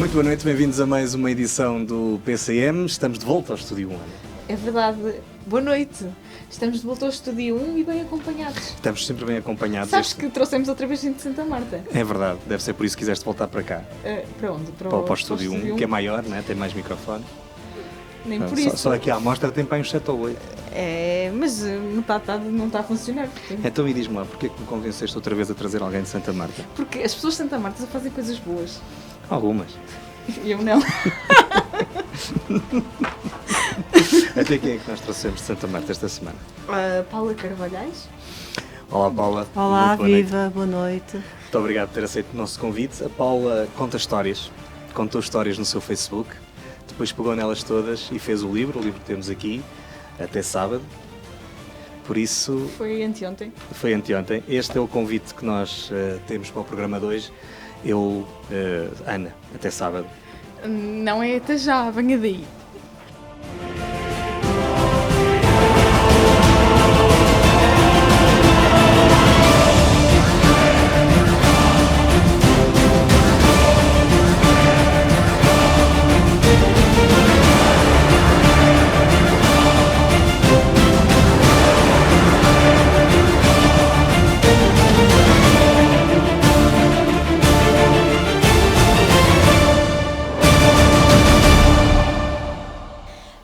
Muito boa noite, bem-vindos a mais uma edição do PCM. Estamos de volta ao Estúdio 1. É verdade. Boa noite. Estamos de volta ao Estúdio 1 e bem acompanhados. Estamos sempre bem acompanhados. Sabes que trouxemos outra vez gente de Santa Marta? É verdade, deve ser por isso que quiseste voltar para cá. Para onde? Para o Estúdio 1, que é maior, né? Tem mais microfone. Nem por isso. Só aqui à amostra tem para uns 7 ou 8. É, mas não está a funcionar. Porque... Então e diz-me lá, porquê que me convenceste outra vez a trazer alguém de Santa Marta? Porque as pessoas de Santa Marta só fazem coisas boas. Algumas. Eu não. Até quem é que nós trouxemos de Santa Marta esta semana? Paula Carvalhais. Olá, Paula. Olá, muito viva, boa noite. Muito obrigado por ter aceito o nosso convite. A Paula conta histórias, contou histórias no seu Facebook, depois pegou nelas todas e fez o livro que temos aqui, até sábado. Por isso... Foi anteontem. Foi anteontem. Este é o convite que nós temos para o programa de hoje. Ana, até sábado. Não é até já, venha daí.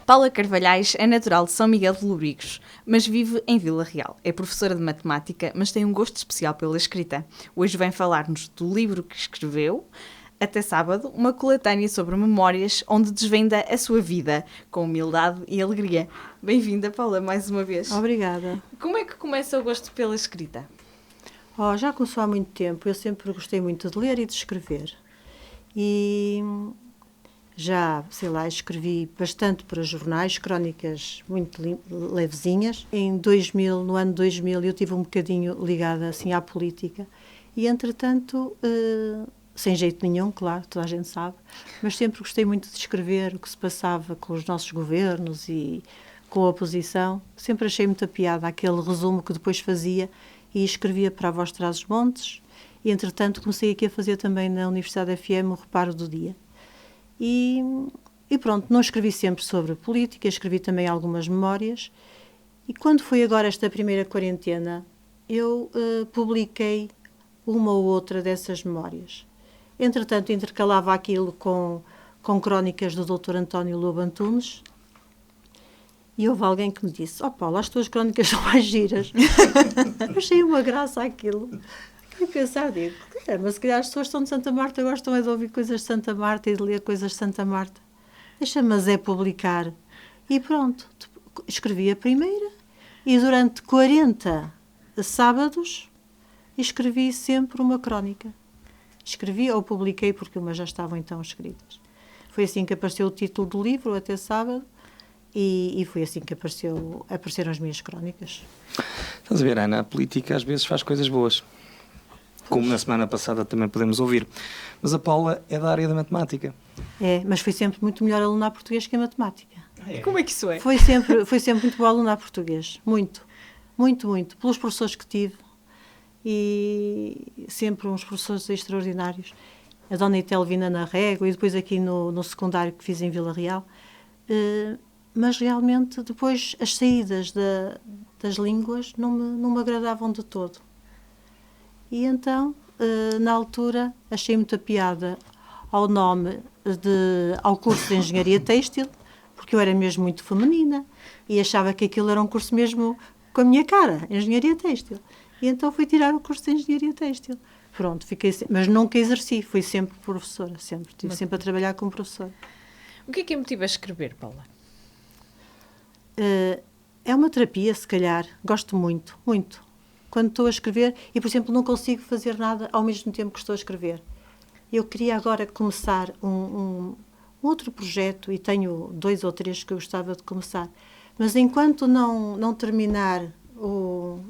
Paula Carvalhais é natural de São Miguel de Lobrigos, mas vive em Vila Real. É professora de matemática, mas tem um gosto especial pela escrita. Hoje vem falar-nos do livro que escreveu, até sábado, uma coletânea sobre memórias onde desvenda a sua vida, com humildade e alegria. Bem-vinda, Paula, mais uma vez. Obrigada. Como é que começa o gosto pela escrita? Já começou há muito tempo. Eu sempre gostei muito de ler e de escrever. E... já, escrevi bastante para jornais, crónicas muito levezinhas. No ano 2000, eu tive um bocadinho ligada assim à política e, entretanto, sem jeito nenhum, claro, toda a gente sabe, mas sempre gostei muito de escrever o que se passava com os nossos governos e com a oposição. Sempre achei muita piada aquele resumo que depois fazia e escrevia para a Voz de Trás-os-Montes e, entretanto, comecei aqui a fazer também na Universidade FM o Reparo do Dia. E pronto, não escrevi sempre sobre política, escrevi também algumas memórias. E quando foi agora esta primeira quarentena, eu publiquei uma ou outra dessas memórias. Entretanto, intercalava aquilo com crónicas do Dr. António Lobo Antunes. E houve alguém que me disse: Paula, as tuas crónicas são mais giras. Achei uma graça aquilo. E pensar, digo, mas se calhar as pessoas estão de Santa Marta gostam de ouvir coisas de Santa Marta e de ler coisas de Santa Marta. Deixa-me publicar. E pronto, escrevi a primeira e durante 40 sábados escrevi sempre uma crónica. Escrevi ou publiquei porque umas já estavam então escritas. Foi assim que apareceu o título do livro, até sábado, e foi assim que apareceram as minhas crónicas. Estás a ver, Ana, a política às vezes faz coisas boas. Como na semana passada também podemos ouvir. Mas a Paula é da área da matemática. É, mas fui sempre muito melhor aluna a português que a matemática. E como é que isso é? Foi sempre muito boa aluna a português. Muito, muito, muito. Pelos professores que tive. E sempre uns professores extraordinários. A Dona Itelvina na Régua e depois aqui no secundário que fiz em Vila Real. Mas realmente depois as saídas das línguas não me agradavam de todo. E então, na altura, achei muita piada ao curso de Engenharia Têxtil, porque eu era mesmo muito feminina e achava que aquilo era um curso mesmo com a minha cara, Engenharia Têxtil. E então fui tirar o curso de Engenharia Têxtil. Pronto, mas nunca exerci, fui sempre professora, estive sempre a trabalhar como professora. O que é motiva a escrever, Paula? É uma terapia, se calhar. Gosto muito, muito. Quando estou a escrever e, por exemplo, não consigo fazer nada ao mesmo tempo que estou a escrever. Eu queria agora começar um outro projeto e tenho 2 ou 3 que eu gostava de começar. Mas enquanto não terminar,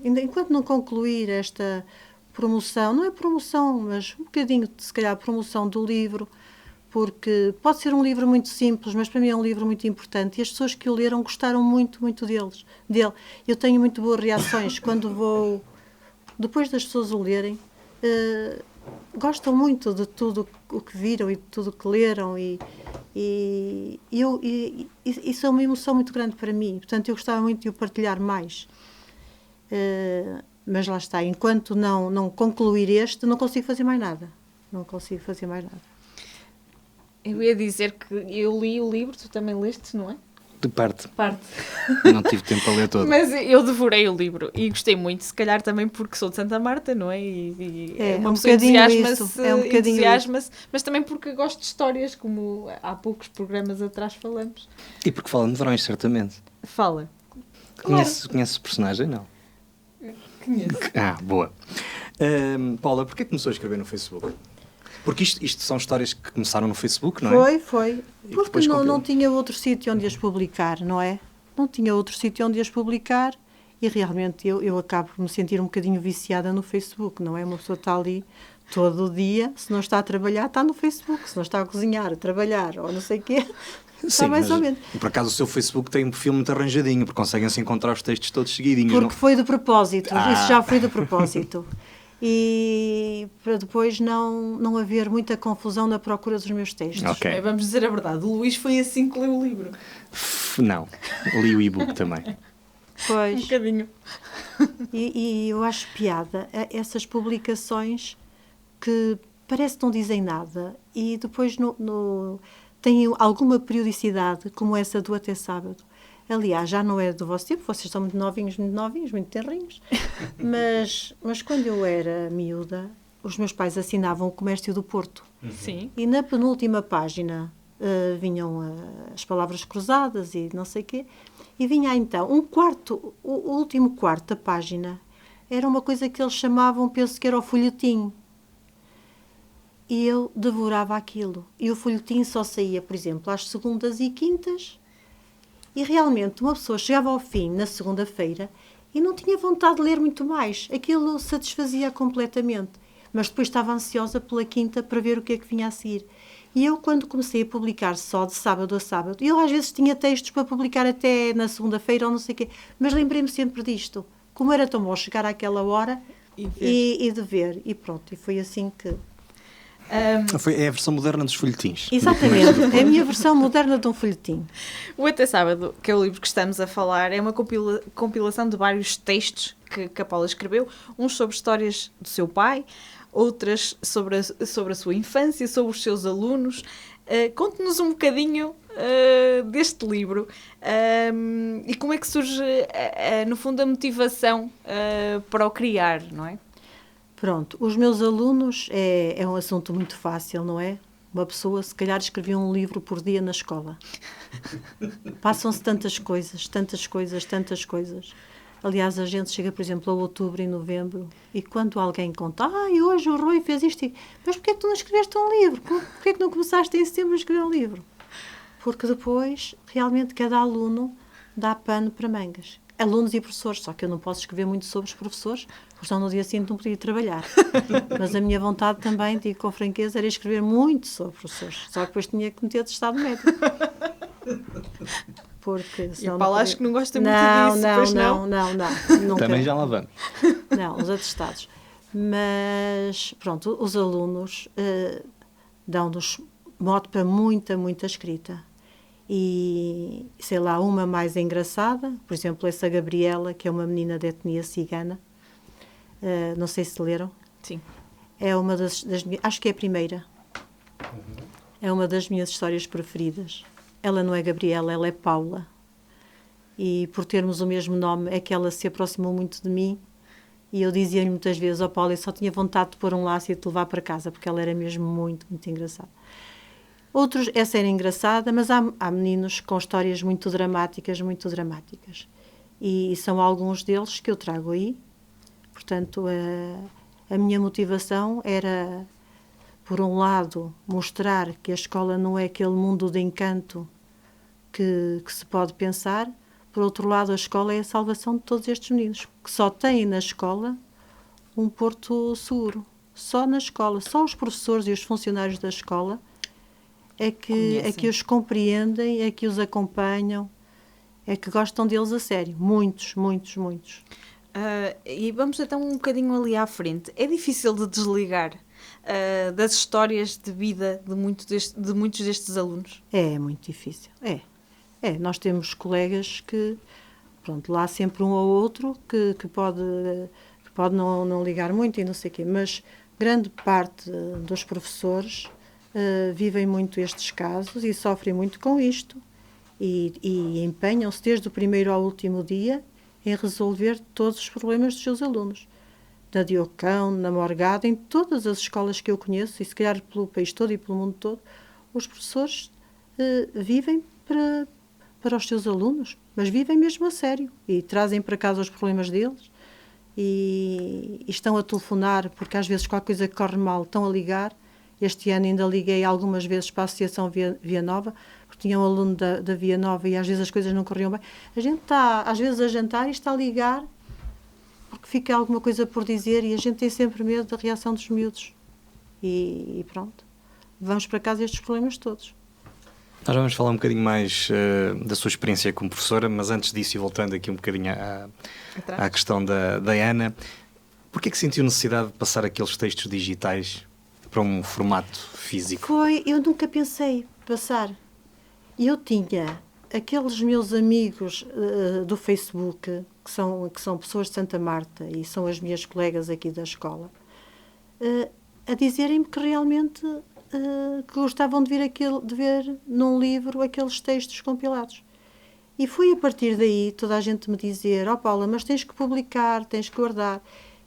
enquanto não concluir esta promoção, não é promoção, mas um bocadinho, se calhar, promoção do livro, porque pode ser um livro muito simples, mas para mim é um livro muito importante e as pessoas que o leram gostaram muito, muito dele. Eu tenho muito boas reações quando vou... Depois das pessoas o lerem, gostam muito de tudo o que viram e de tudo o que leram isso é uma emoção muito grande para mim. Portanto, eu gostava muito de o partilhar mais. Mas lá está, enquanto não concluir este, não consigo fazer mais nada. Não consigo fazer mais nada. Eu ia dizer que eu li o livro, tu também leste, não é? De parte. Parte. Não tive tempo para ler todo. Mas eu devorei o livro e gostei muito, se calhar também porque sou de Santa Marta, não é? E uma pessoa entusiasma-se, mas também porque gosto de histórias, como há poucos programas atrás falamos. E porque fala de verões, certamente. Fala. Conhece o personagem? Não. Conheço. Boa. Paula, porquê começou a escrever no Facebook? Porque isto são histórias que começaram no Facebook, não é? Foi. Porque não tinha outro sítio onde as publicar, não é? Não tinha outro sítio onde as publicar e realmente eu acabo por me sentir um bocadinho viciada no Facebook, não é? Uma pessoa está ali todo o dia, se não está a trabalhar, está no Facebook, se não está a cozinhar, a trabalhar ou não sei o quê, está mais ou menos. Por acaso o seu Facebook tem um perfil muito arranjadinho, porque conseguem-se encontrar os textos todos seguidinhos. Porque não? Foi de propósito, isso já foi de propósito. E para depois não haver muita confusão na procura dos meus textos. Okay. Vamos dizer a verdade, o Luís foi assim que leu o livro. Não, li o e-book também. Pois. Um bocadinho. E eu acho piada essas publicações que parece que não dizem nada e depois têm alguma periodicidade, como essa do Até Sábado. Aliás, já não é do vosso tempo, vocês são muito novinhos, muito tenrinhos. Mas quando eu era miúda, os meus pais assinavam o Comércio do Porto. Sim. E na penúltima página vinham as palavras cruzadas e não sei o quê. E vinha então o último quarto da página era uma coisa que eles chamavam, penso que era o folhetim. E eu devorava aquilo. E o folhetim só saía, por exemplo, às segundas e quintas. E realmente uma pessoa chegava ao fim, na segunda-feira, e não tinha vontade de ler muito mais. Aquilo satisfazia completamente. Mas depois estava ansiosa pela quinta para ver o que é que vinha a seguir. E eu, quando comecei a publicar só de sábado a sábado, eu às vezes tinha textos para publicar até na segunda-feira ou não sei o quê, mas lembrei-me sempre disto. Como era tão bom chegar àquela hora e de ver. E pronto, e foi assim que... É a versão moderna dos folhetins. Exatamente, é a minha versão moderna de um folhetim. O Até Sábado, que é o livro que estamos a falar, é uma compilação de vários textos que a Paula escreveu, uns sobre histórias do seu pai, outras sobre a sua infância, sobre os seus alunos. Conte-nos um bocadinho deste livro e como é que surge, no fundo, a motivação para o criar, não é? Pronto, os meus alunos é um assunto muito fácil, não é? Uma pessoa, se calhar, escrevia um livro por dia na escola. Passam-se tantas coisas. Aliás, a gente chega, por exemplo, a outubro e novembro e quando alguém conta, hoje o Rui fez isto, mas porquê é que tu não escreveste um livro? Porquê é que não começaste em setembro a escrever um livro? Porque depois, realmente, cada aluno dá pano para mangas. Alunos e professores, só que eu não posso escrever muito sobre os professores, porque senão no dia seguinte não podia trabalhar. Mas a minha vontade também, digo com franqueza, era escrever muito sobre professores, só que depois tinha que meter de estado médio. Porque, e a Paula acho que não gosta muito disso, não. Também já lá vamos. Não, os atestados. Mas, pronto, os alunos dão-nos mote para muita escrita. E, sei lá, uma mais engraçada, por exemplo, essa Gabriela, que é uma menina de etnia cigana, não sei se leram. Sim. É uma das minhas, acho que é a primeira. É uma das minhas histórias preferidas. Ela não é Gabriela, ela é Paula. E por termos o mesmo nome, é que ela se aproximou muito de mim. E eu dizia-lhe muitas vezes, Paula, eu só tinha vontade de pôr um laço e de te levar para casa, porque ela era mesmo muito engraçada. Outros, essa era engraçada, mas há meninos com histórias muito dramáticas. E são alguns deles que eu trago aí. Portanto, a minha motivação era, por um lado, mostrar que a escola não é aquele mundo de encanto que se pode pensar. Por outro lado, a escola é a salvação de todos estes meninos, que só têm na escola um porto seguro. Só na escola, só os professores e os funcionários da escola é que os compreendem, é que os acompanham, é que gostam deles a sério. Muitos. E vamos então um bocadinho ali à frente. É difícil de desligar das histórias de vida de muitos destes alunos? É muito difícil, nós temos colegas que, pronto, lá há sempre um ou outro que pode não ligar muito e não sei o quê, mas grande parte dos professores vivem muito estes casos e sofrem muito com isto e empenham-se desde o primeiro ao último dia em resolver todos os problemas dos seus alunos. Na Diocão, na Morgada, em todas as escolas que eu conheço, e se calhar pelo país todo e pelo mundo todo, os professores vivem para os seus alunos, mas vivem mesmo a sério e trazem para casa os problemas deles e estão a telefonar, porque às vezes qualquer coisa que corre mal estão a ligar. Este ano ainda liguei algumas vezes para a Associação Via Nova, porque tinha um aluno da Via Nova e às vezes as coisas não corriam bem. A gente está, às vezes, a jantar e está a ligar porque fica alguma coisa por dizer e a gente tem sempre medo da reação dos miúdos. E pronto, vamos para casa estes problemas todos. Nós vamos falar um bocadinho mais da sua experiência como professora, mas antes disso, e voltando aqui um bocadinho à questão da Ana, porquê é que sentiu necessidade de passar aqueles textos digitais para um formato físico? Eu nunca pensei passar. Eu tinha aqueles meus amigos do Facebook, que são pessoas de Santa Marta e são as minhas colegas aqui da escola, a dizerem-me que realmente que gostavam de ver num livro aqueles textos compilados. E foi a partir daí toda a gente me dizer: Paula, mas tens que publicar, tens que guardar.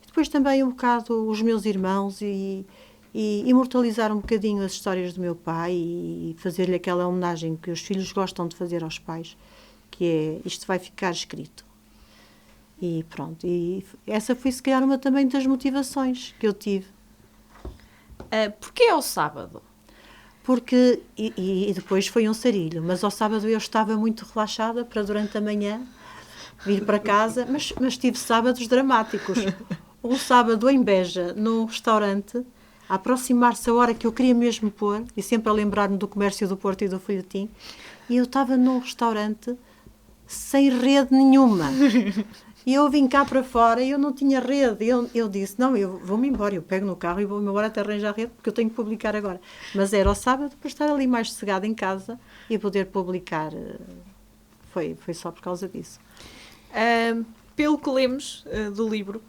E depois também um bocado os meus irmãos e imortalizar um bocadinho as histórias do meu pai e fazer-lhe aquela homenagem que os filhos gostam de fazer aos pais, que é: isto vai ficar escrito. E pronto, e essa foi se calhar uma também das motivações que eu tive. Porquê ao sábado? Porque, e depois foi um sarilho, mas ao sábado eu estava muito relaxada para durante a manhã vir para casa, mas tive sábados dramáticos. Um sábado em Beja, num restaurante, a aproximar-se a hora que eu queria mesmo pôr, e sempre a lembrar-me do Comércio do Porto e do Folhetim, e eu estava num restaurante sem rede nenhuma. E eu vim cá para fora e eu não tinha rede. Eu disse: não, eu vou-me embora, eu pego no carro e vou-me embora até arranjar rede, porque eu tenho que publicar agora. Mas era ao sábado para estar ali mais sossegada em casa e poder publicar. Foi só por causa disso. Pelo que lemos do livro,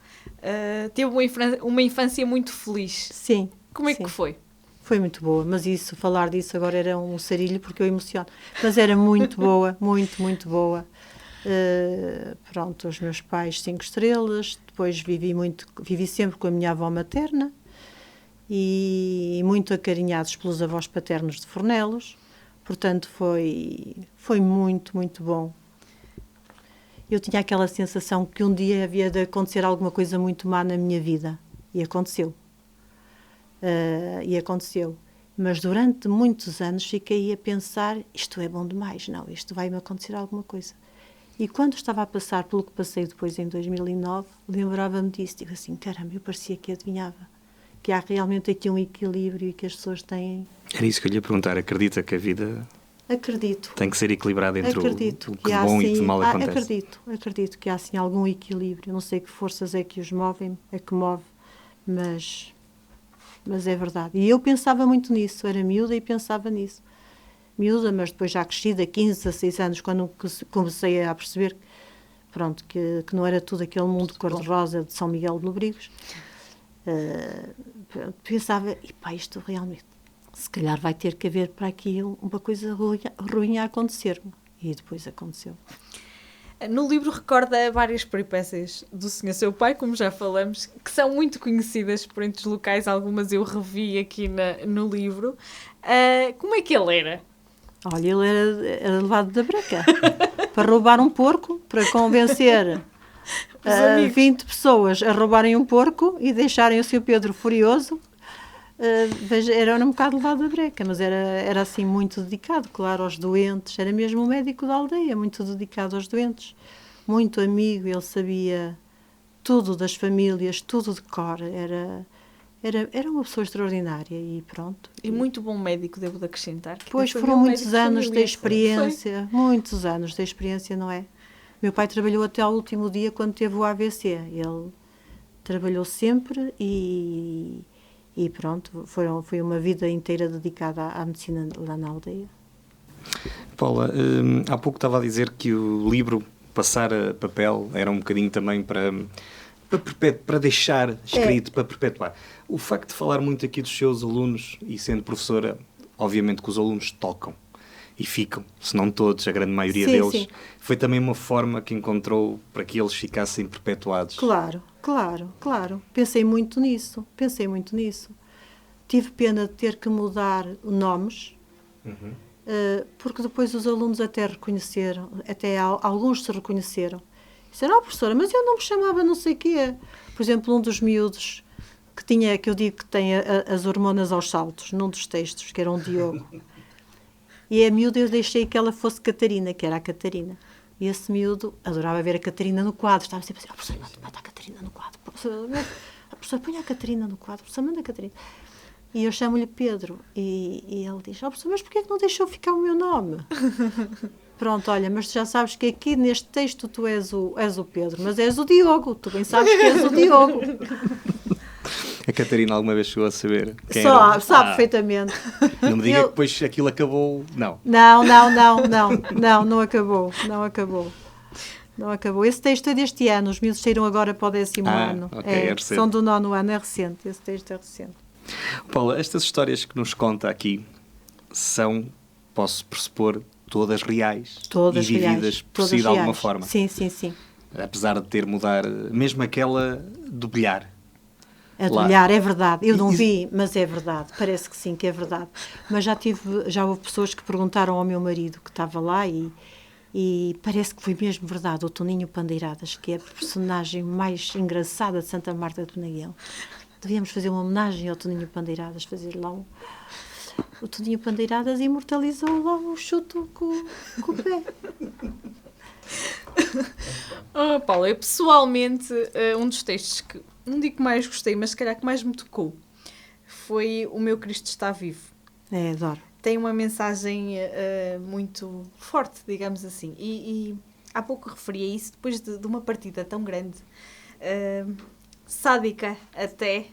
teve uma infância muito feliz. Sim. Como é que foi? Foi muito boa, mas falar disso agora era um sarilho porque eu emociono. Mas era muito boa, muito, muito boa. Pronto, os meus pais 5 estrelas, depois vivi sempre com a minha avó materna e muito acarinhados pelos avós paternos de Fornelos, portanto foi muito, muito bom. Eu tinha aquela sensação que um dia havia de acontecer alguma coisa muito má na minha vida, e aconteceu. Mas durante muitos anos fiquei a pensar: isto é bom demais, não, isto vai-me acontecer alguma coisa. E quando estava a passar pelo que passei depois em 2009, lembrava-me disso. Digo assim: caramba, eu parecia que adivinhava. Que há realmente aqui um equilíbrio e que as pessoas têm... Era isso que eu lhe ia perguntar. Acredita que a vida... Acredito. Tem que ser equilibrada entre o que de há, bom assim, e de mal acontece? Acredito que há assim algum equilíbrio. Não sei que forças é que os movem, é que move, mas é verdade. E eu pensava muito nisso. Era miúda e pensava nisso. Miúda, mas depois já crescida, 15, 16 anos, quando comecei a perceber, pronto, que não era tudo aquele mundo cor-de-rosa de São Miguel de Lobrigos, pensava: isto realmente, se calhar vai ter que haver para aqui uma coisa ruim a acontecer-me. E depois aconteceu. No livro recorda várias peripécias do senhor seu pai, como já falamos, que são muito conhecidas por entre os locais. Algumas eu revi aqui no livro. Como é que ele era? Olha, ele era levado da breca para roubar um porco, para convencer 20 pessoas a roubarem um porco e deixarem o Sr. Pedro furioso. Era um bocado levado da breca, mas era assim muito dedicado, claro, aos doentes. Era mesmo um médico da aldeia, muito dedicado aos doentes, muito amigo. Ele sabia tudo das famílias, tudo de cor. Era uma pessoa extraordinária e pronto. E muito bom médico, devo de acrescentar. Pois foram muitos anos de experiência, muitos anos de experiência, não é? Meu pai trabalhou até ao último dia quando teve o AVC. Ele trabalhou sempre e E pronto, foi uma vida inteira dedicada à medicina lá na aldeia. Paula, há pouco estava a dizer que o livro passar a papel era um bocadinho também para deixar escrito, para perpetuar. O facto de falar muito aqui dos seus alunos e sendo professora, obviamente que os alunos tocam e ficam, se não todos, a grande maioria deles, sim. foi também uma forma que encontrou para que eles ficassem perpetuados. Claro. Pensei muito nisso. Tive pena de ter que mudar nomes, porque depois os alunos até reconheceram, até alguns se reconheceram. Disseram, professora, mas eu não me chamava não sei o quê. Por exemplo, um dos miúdos que eu digo que tem as hormonas aos saltos, num dos textos, que era um Diogo. E a miúda eu deixei que ela fosse Catarina, que era a Catarina. E esse miúdo adorava ver a Catarina no quadro. Estava sempre assim, professora, manda a Catarina no quadro. Professora, põe a Catarina no quadro. Professora, manda a Catarina. E eu chamo-lhe Pedro. E ele diz, professora, mas porquê é que não deixou ficar o meu nome? Pronto, olha, mas tu já sabes que aqui neste texto tu és o Pedro, mas és o Diogo. Tu bem sabes que és o Diogo. A Catarina alguma vez chegou a saber quem era? Sabe perfeitamente. Não me diga que depois aquilo acabou... Não. Não acabou. Esse texto é deste ano, os miúdos saíram agora para o 10º ano. Okay, são do 9º ano, é recente, esse texto é recente. Paula, estas histórias que nos conta aqui são, posso pressupor, todas reais Todas e vividas reais, por si de alguma forma. Sim. Apesar de ter mudar, mesmo aquela do bilhar. A do bilhar, é verdade. Eu não vi, mas é verdade. Parece que sim, que é verdade. Mas já houve pessoas que perguntaram ao meu marido que estava lá e parece que foi mesmo verdade. O Toninho Pandeiradas, que é a personagem mais engraçada de Santa Marta de Penaguel. Devíamos fazer uma homenagem ao Toninho Pandeiradas, fazer lá o Toninho Pandeiradas imortalizou lá o chuto com o pé. Paula, eu pessoalmente, um dos textos que, não digo que mais gostei, mas se calhar que mais me tocou, foi O Meu Cristo Está Vivo. Adoro. Tem uma mensagem muito forte, digamos assim. E há pouco referi a isso, depois de uma partida tão grande, sádica até,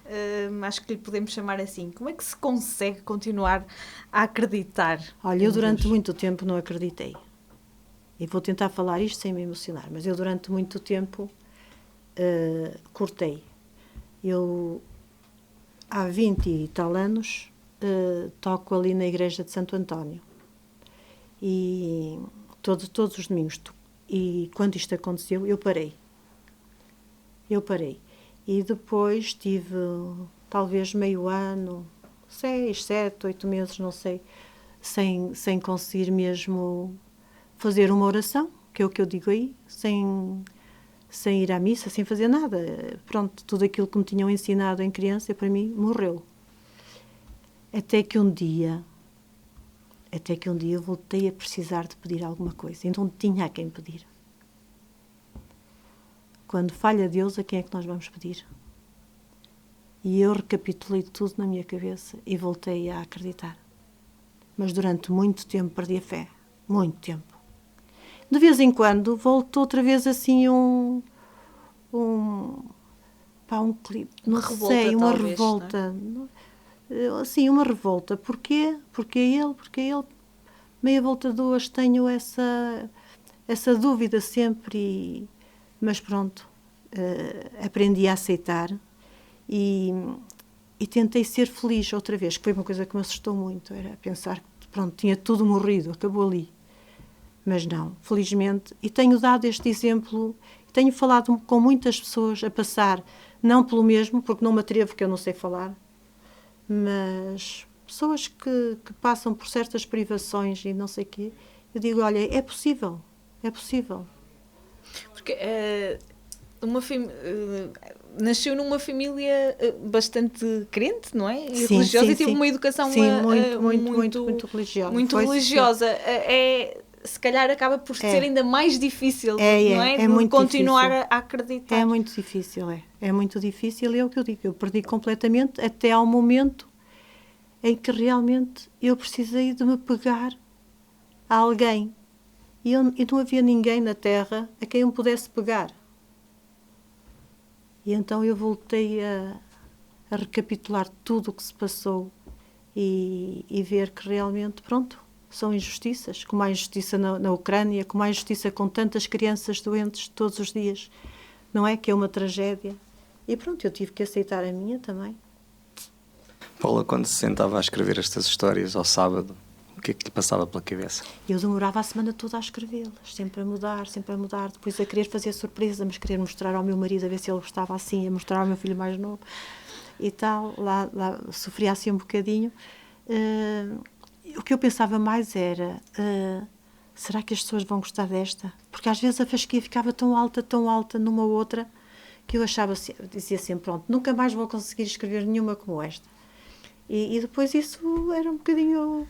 acho que lhe podemos chamar assim. Como é que se consegue continuar a acreditar? Olha, eu durante muito tempo não acreditei. E vou tentar falar isto sem me emocionar, mas eu durante muito tempo cortei. Eu, há 20 e tal anos, toco ali na igreja de Santo António. E todos os domingos. E quando isto aconteceu, eu parei. E depois tive, talvez meio ano, 6, 7, 8 meses, não sei, sem conseguir mesmo fazer uma oração, que é o que eu digo aí, sem ir à missa, sem fazer nada. Pronto, tudo aquilo que me tinham ensinado em criança, para mim, morreu. Até que um dia eu voltei a precisar de pedir alguma coisa. Então tinha a quem pedir. Quando falha Deus, a quem é que nós vamos pedir? E eu recapitulei tudo na minha cabeça e voltei a acreditar. Mas durante muito tempo perdi a fé. Muito tempo. De vez em quando voltou outra vez assim um clipe, não sei, uma revolta. Assim, uma revolta. Porquê? Porque ele. Meia volta duas tenho essa dúvida sempre, mas pronto, aprendi a aceitar e tentei ser feliz outra vez, que foi uma coisa que me assustou muito, era pensar que pronto, tinha tudo morrido, acabou ali. Mas não, felizmente, e tenho dado este exemplo, tenho falado com muitas pessoas a passar, não pelo mesmo, porque não me atrevo, porque eu não sei falar, mas pessoas que passam por certas privações e não sei o quê, eu digo, olha, é possível. Porque nasceu numa família bastante crente, não é? Sim, religiosa, sim, e teve sim. uma educação muito religiosa. Muito religiosa. Se calhar acaba por ser ainda mais difícil, não é? É muito continuar difícil. a acreditar. É muito difícil, é muito difícil, é o que eu digo, eu perdi completamente até ao momento em que realmente eu precisei de me pegar a alguém. E não havia ninguém na Terra a quem eu me pudesse pegar. E então eu voltei a recapitular tudo o que se passou e ver que realmente, pronto, são injustiças, como há injustiça na Ucrânia, como há injustiça com tantas crianças doentes todos os dias, não é? Que é uma tragédia. E pronto, eu tive que aceitar a minha também. Paula, quando se sentava a escrever estas histórias ao sábado, o que é que lhe passava pela cabeça? Eu demorava a semana toda a escrevê-las, sempre a mudar, depois a querer fazer surpresa, mas querer mostrar ao meu marido, a ver se ele gostava assim, a mostrar ao meu filho mais novo e tal. Lá sofria assim um bocadinho. O que eu pensava mais era, será que as pessoas vão gostar desta? Porque às vezes a fasquia ficava tão alta numa outra, que eu achava, dizia sempre, pronto, nunca mais vou conseguir escrever nenhuma como esta. E depois isso era um bocadinho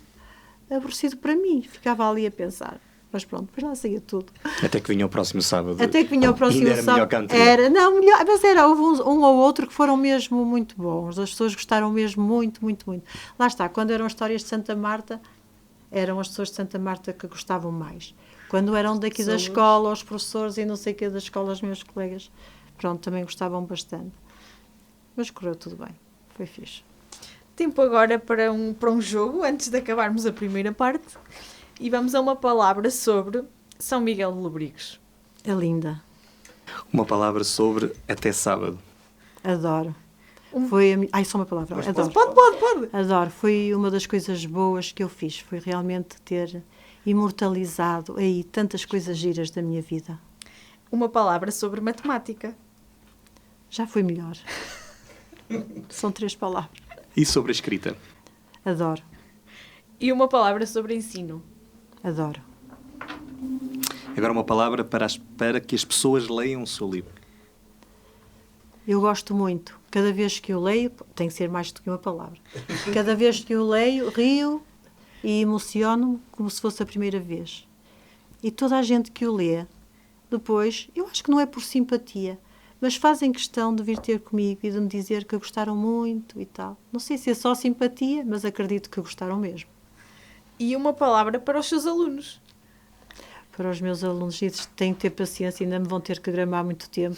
aborrecido para mim, ficava ali a pensar. Mas pronto, depois lá saía tudo. Até que vinha o próximo sábado. Até que vinha o próximo ainda sábado. Era melhor que a anterior. Mas houve um ou outro que foram mesmo muito bons. As pessoas gostaram mesmo muito. Lá está, quando eram histórias de Santa Marta, eram as pessoas de Santa Marta que gostavam mais. Quando eram daqui da escola, os professores e não sei o que das escolas, os meus colegas, pronto, também gostavam bastante. Mas correu tudo bem, foi fixe. Tempo agora para um jogo, antes de acabarmos a primeira parte. E vamos a uma palavra sobre São Miguel de Lobrigos. É linda. Uma palavra sobre até sábado. Adoro. Só uma palavra. Mas adoro. Pode. Adoro. Foi uma das coisas boas que eu fiz. Foi realmente ter imortalizado aí tantas coisas giras da minha vida. Uma palavra sobre matemática. Já foi melhor. São 3 palavras. E sobre a escrita? Adoro. E uma palavra sobre ensino. Adoro. Agora uma palavra para que as pessoas leiam o seu livro. Eu gosto muito. Cada vez que eu leio, tem que ser mais do que uma palavra. Cada vez que eu leio, rio e emociono-me como se fosse a primeira vez. E toda a gente que o lê, depois, eu acho que não é por simpatia, mas fazem questão de vir ter comigo e de me dizer que gostaram muito e tal. Não sei se é só simpatia, mas acredito que gostaram mesmo. E uma palavra para os seus alunos. Para os meus alunos, têm que ter paciência, ainda me vão ter que gramar muito tempo,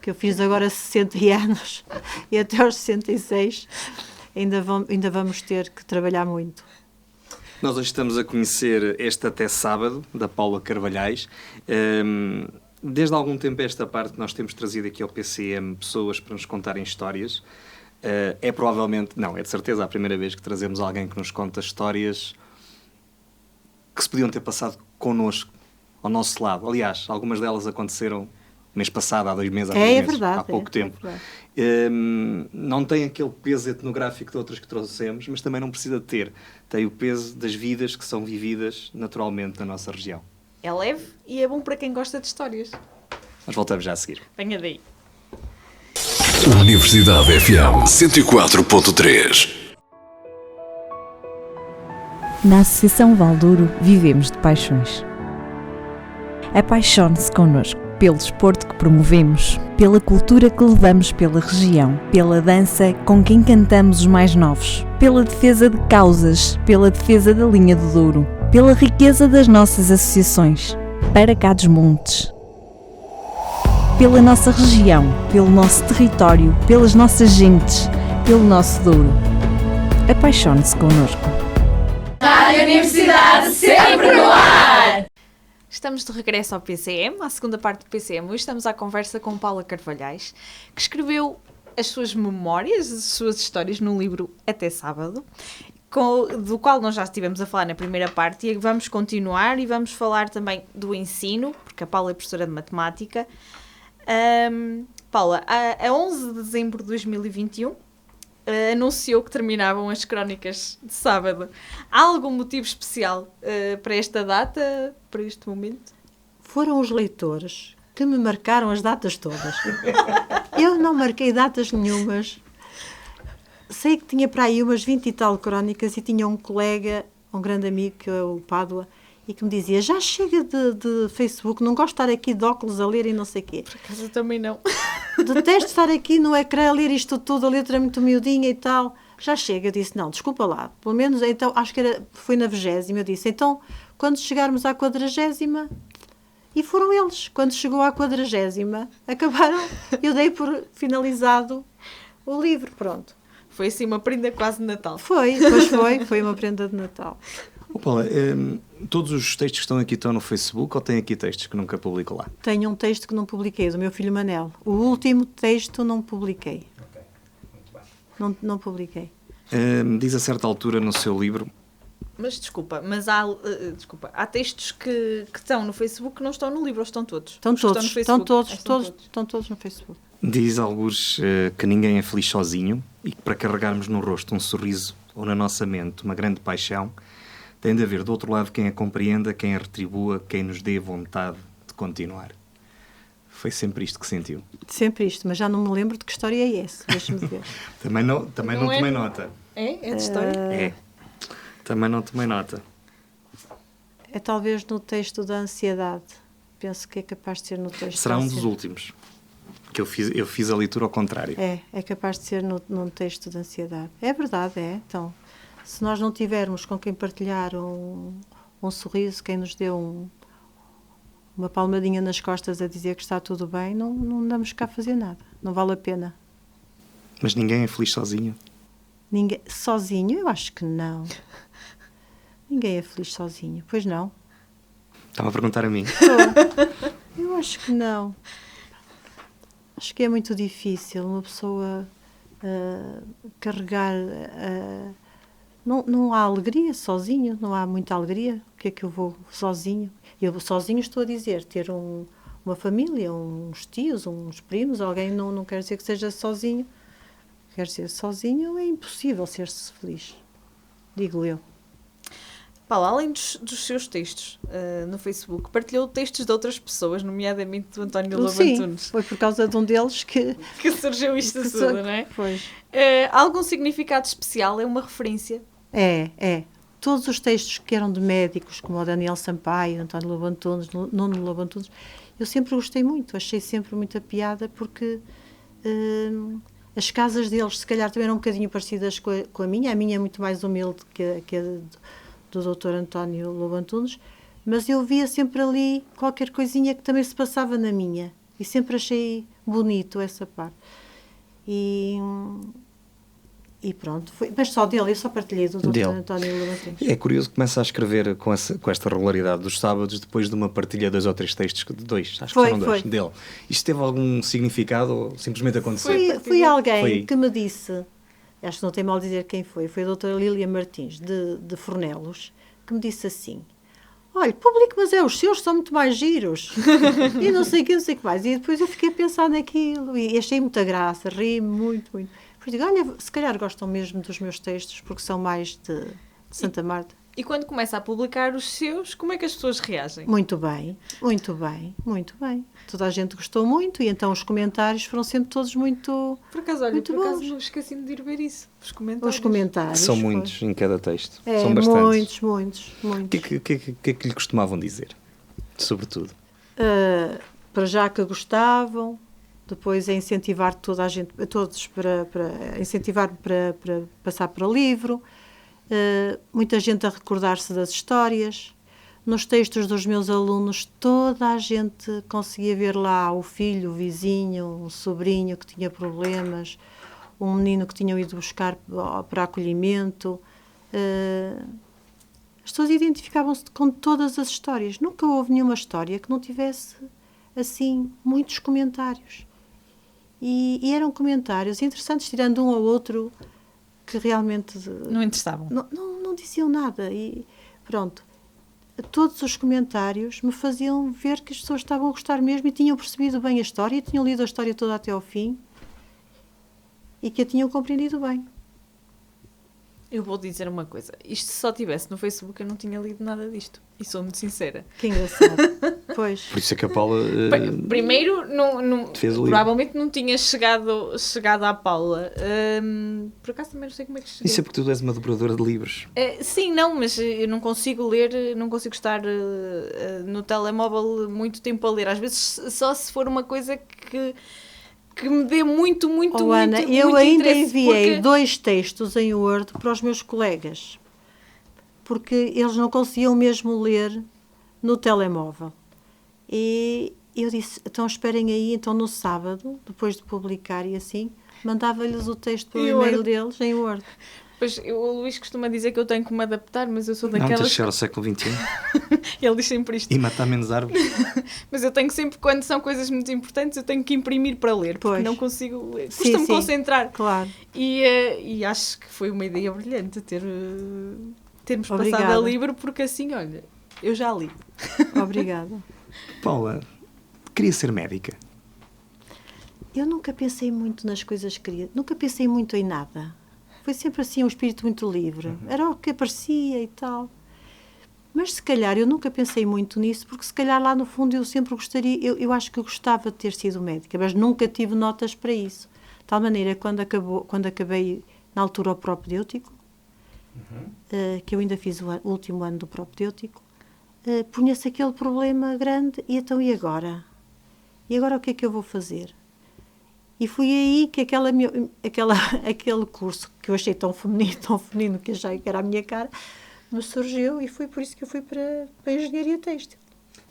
que eu fiz agora 60 anos e até aos 66 ainda vamos ter que trabalhar muito. Nós hoje estamos a conhecer este Até Sábado, da Paula Carvalhais. Desde há algum tempo a esta parte nós temos trazido aqui ao PCM pessoas para nos contarem histórias. É de certeza a primeira vez que trazemos alguém que nos conta histórias que se podiam ter passado connosco, ao nosso lado. Aliás, algumas delas aconteceram mês passado, há 2 meses, há 3 meses, verdade, há pouco tempo. Não tem aquele peso etnográfico de outras que trouxemos, mas também não precisa de ter. Tem o peso das vidas que são vividas naturalmente na nossa região. É leve e é bom para quem gosta de histórias. Nós voltamos já a seguir. Venha daí. Universidade FM 104.3. Na Associação Valdouro vivemos de paixões. Apaixone-se connosco pelo desporto que promovemos, pela cultura que levamos pela região, pela dança com quem cantamos os mais novos, pela defesa de causas, pela defesa da linha do Douro, pela riqueza das nossas associações, para cá dos montes. Pela nossa região, pelo nosso território, pelas nossas gentes, pelo nosso Douro. Apaixone-se connosco. Rádio Universidade sempre no ar! Estamos de regresso ao PCM, à segunda parte do PCM. Hoje estamos à conversa com Paula Carvalhais, que escreveu as suas memórias, as suas histórias no livro Até Sábado, do qual nós já estivemos a falar na primeira parte, e vamos continuar e vamos falar também do ensino, porque a Paula é professora de matemática. Paula, a 11 de dezembro de 2021, anunciou que terminavam as crónicas de sábado. Há algum motivo especial para esta data, para este momento? Foram os leitores que me marcaram as datas todas. Eu não marquei datas nenhumas. Sei que tinha para aí umas 20 e tal crónicas e tinha um colega, um grande amigo, que é o Pádua, e que me dizia, já chega de Facebook, não gosto de estar aqui de óculos a ler e não sei o quê. Por acaso eu também não. Detesto estar aqui no ecrã a ler isto tudo, a letra muito miudinha e tal. Já chega. Eu disse, não, desculpa lá. Pelo menos, então, acho que foi na 20ª. Eu disse, então, quando chegarmos à 40ª... E foram eles. Quando chegou à 40ª, acabaram. Eu dei por finalizado o livro, pronto. Foi assim uma prenda quase de Natal. Foi uma prenda de Natal. Paula, todos os textos que estão aqui estão no Facebook ou tem aqui textos que nunca publico lá? Tenho um texto que não publiquei, do meu filho Manel. O último texto não publiquei. Ok, muito bem. Não publiquei. Diz a certa altura no seu livro... Mas desculpa, há textos que estão no Facebook que não estão no livro, ou estão todos? Estão Os que todos, no Facebook? estão todos no Facebook. Diz alguns que ninguém é feliz sozinho e que para carregarmos no rosto um sorriso ou na nossa mente uma grande paixão, tem de haver do outro lado quem a compreenda, quem a retribua, quem nos dê vontade de continuar. Foi sempre isto que sentiu. Sempre isto, mas já não me lembro de que história é essa. Deixa-me ver. Também não é? tomei nota. É? É de história? É. Também não tomei nota. É talvez no texto da ansiedade. Penso que é capaz de ser no texto Será da um dos ansiedade. últimos. Que eu fiz a leitura ao contrário. É capaz de ser num texto de ansiedade. É verdade, é. Então, se nós não tivermos com quem partilhar um sorriso, quem nos deu uma palmadinha nas costas a dizer que está tudo bem, não andamos cá a fazer nada. Não vale a pena. Mas ninguém é feliz sozinho. Ninguém, sozinho? Eu acho que não. Ninguém é feliz sozinho. Pois não? Estava a perguntar a mim. Eu acho que não. Acho que é muito difícil uma pessoa carregar... Não há alegria sozinho, não há muita alegria. O que é que eu vou sozinho? Eu sozinho estou a dizer, ter uma família, uns tios, uns primos, alguém não quer dizer que seja sozinho. Quer dizer, sozinho é impossível ser-se feliz, digo eu. Paula, além dos seus textos no Facebook, partilhou textos de outras pessoas, nomeadamente do António Lobantunes. Sim, foi por causa de um deles que surgiu isto tudo, não é? Pois. Algum significado especial? É uma referência? É. Todos os textos que eram de médicos, como o Daniel Sampaio, António Lobantunes, Nuno Lobantunes, eu sempre gostei muito, achei sempre muita piada, porque as casas deles, se calhar, também eram um bocadinho parecidas com a minha é muito mais humilde que a do Dr. António Lobantunes, mas eu via sempre ali qualquer coisinha que também se passava na minha, e sempre achei bonito essa parte. E pronto, mas só dele, eu só partilhei do Dr. António Lobantunes. É curioso que começa a escrever com esta regularidade dos sábados, depois de uma partilha de 2 ou 3 textos, acho que foram 2, dele. Isto teve algum significado ou simplesmente aconteceu? Foi alguém que me disse, acho que não tem mal dizer quem foi a doutora Lília Martins, de Fornelos, que me disse assim: olha, publico, mas os seus são muito mais giros. E não sei o que mais. E depois eu fiquei a pensar naquilo e achei muita graça, ri muito, muito. Depois digo, olha, se calhar gostam mesmo dos meus textos, porque são mais de Santa Marta. E quando começa a publicar os seus, como é que as pessoas reagem? Muito bem. Toda a gente gostou muito e então os comentários foram sempre todos muito Por acaso, não esqueci-me de ir ver isso. Os comentários. São muitos em cada texto. É, são bastantes. Muitos. O que é que lhe costumavam dizer? Sobretudo. Para já que gostavam, depois a incentivar toda a gente, a todos para incentivar para passar para o livro. Muita gente a recordar-se das histórias. Nos textos dos meus alunos, toda a gente conseguia ver lá o filho, o vizinho, um sobrinho que tinha problemas, um menino que tinham ido buscar para acolhimento. As pessoas identificavam-se com todas as histórias. Nunca houve nenhuma história que não tivesse, assim, muitos comentários. E eram comentários interessantes, tirando um ou outro que realmente... Não interessavam. Não diziam nada. E pronto. Todos os comentários me faziam ver que as pessoas estavam a gostar mesmo e tinham percebido bem a história, e tinham lido a história toda até ao fim e que a tinham compreendido bem. Eu vou dizer uma coisa. Isto se só estivesse no Facebook, eu não tinha lido nada disto. E sou muito sincera. Que engraçado. Pois. Por isso é que a Paula... Primeiro, fez o provavelmente não tinha chegado à Paula. Por acaso também não sei como é que cheguei. Isso é porque tu és uma dobradora de livros. Sim, não, mas eu não consigo ler, não consigo estar no telemóvel muito tempo a ler. Às vezes só se for uma coisa que me dê muito Ana, eu ainda enviei porque... 2 textos em Word para os meus colegas, porque eles não conseguiam mesmo ler no telemóvel. E eu disse, então esperem aí, então no sábado, depois de publicar e assim, mandava-lhes o texto pelo e-mail deles em Word. Pois, o Luís costuma dizer que eu tenho que me adaptar, mas eu sou Não, daquelas... tens de chegar ao século XXI Ele diz sempre isto. e matar menos árvores. Mas eu tenho sempre, quando são coisas muito importantes, eu tenho que imprimir para ler, porque Pois. não consigo... Sim, Custa-me sim. concentrar. Claro. E acho que foi uma ideia brilhante termos Obrigada. passado a livro, porque assim, olha, eu já li. Obrigada. Paula, queria ser médica. Eu nunca pensei muito nas coisas que queria, nunca pensei muito em nada. Foi sempre assim um espírito muito livre. Era o que aparecia e tal. Mas se calhar eu nunca pensei muito nisso, porque se calhar lá no fundo eu sempre gostaria, eu acho que eu gostava de ter sido médica, mas nunca tive notas para isso. De tal maneira, quando acabei na altura o propedêutico, que eu ainda fiz o último ano do propedêutico, punha-se aquele problema grande, e então e agora? E agora o que é que eu vou fazer? E foi aí que aquele curso que eu achei tão feminino, que achei que era a minha cara, me surgiu, e foi por isso que eu fui para a engenharia têxtil.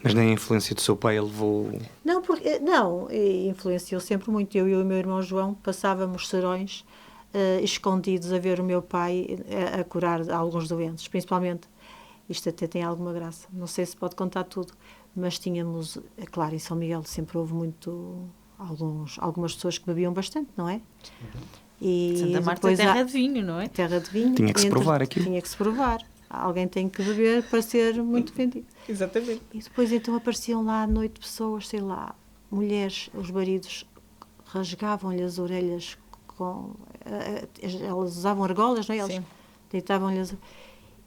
Mas nem a influência do seu pai levou... Não, influenciou sempre muito. Eu e o meu irmão João passávamos serões escondidos a ver o meu pai a curar alguns doentes, principalmente, isto até tem alguma graça, não sei se pode contar tudo, mas tínhamos, é claro, em São Miguel sempre houve algumas pessoas que bebiam bastante, não é? E Santa Marta é terra de vinho, não é? Terra de vinho. Tinha que se provar aquilo. Tinha que se provar. Alguém tem que beber para ser muito vendido. Exatamente. E depois então apareciam lá à noite pessoas, sei lá, mulheres, os maridos rasgavam-lhe as orelhas elas usavam argolas, não é? Eles Sim. deitavam-lhe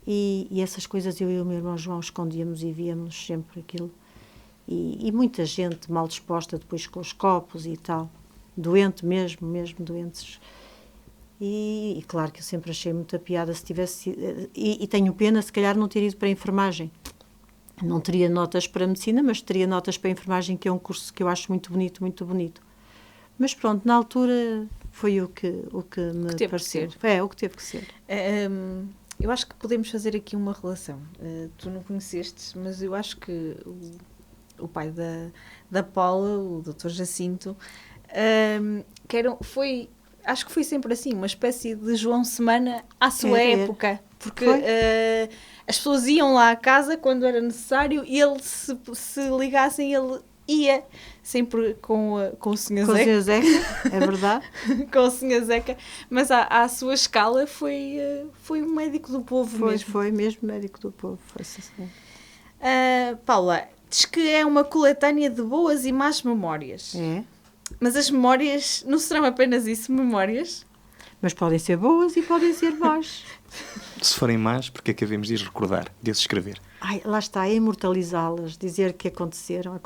e essas coisas eu e o meu irmão João escondíamos e víamos sempre aquilo. E muita gente mal disposta depois com os copos e tal, doente mesmo doentes. E claro que eu sempre achei muita piada se tivesse... E tenho pena, se calhar, não ter ido para a enfermagem. Não teria notas para a medicina, mas teria notas para a enfermagem, que é um curso que eu acho muito bonito, muito bonito. Mas pronto, na altura foi o que me pareceu. É, o que teve que ser. Eu acho que podemos fazer aqui uma relação. Tu não conhecestes, mas eu acho que o pai da Paula, o Dr. Jacinto, acho que foi sempre assim, uma espécie de João Semana à sua época. Porque as pessoas iam lá à casa quando era necessário e ele, se ligassem, ele ia sempre com o Sr. Zeca. Com o Sr. Zeca, é verdade. Com o Sr. Zeca, mas à sua escala foi um médico do povo mesmo. Foi mesmo médico do povo, foi assim. Paula, diz que é uma coletânea de boas e más memórias. É. Mas as memórias não serão apenas isso, memórias? Mas podem ser boas e podem ser más. Se forem más, porque é que havemos de as recordar, de as escrever? Ai, lá está, é imortalizá-las, dizer que aconteceram,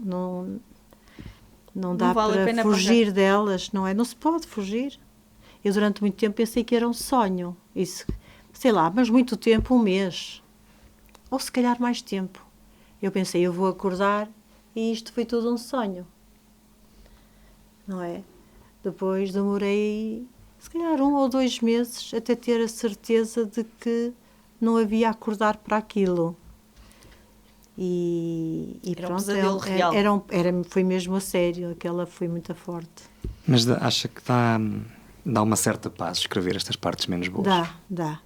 não dá vale a pena para fugir delas, não é? Não se pode fugir. Eu durante muito tempo pensei que era um sonho, isso, sei lá, mas muito tempo, um mês, ou se calhar mais tempo. Eu pensei, eu vou acordar e isto foi tudo um sonho, não é? Depois demorei, se calhar 1 ou 2 meses até ter a certeza de que não havia acordar para aquilo. E era pronto, um pesadelo real. Foi mesmo a sério, aquela foi muito forte. Mas acha que dá uma certa paz escrever estas partes menos boas? Dá.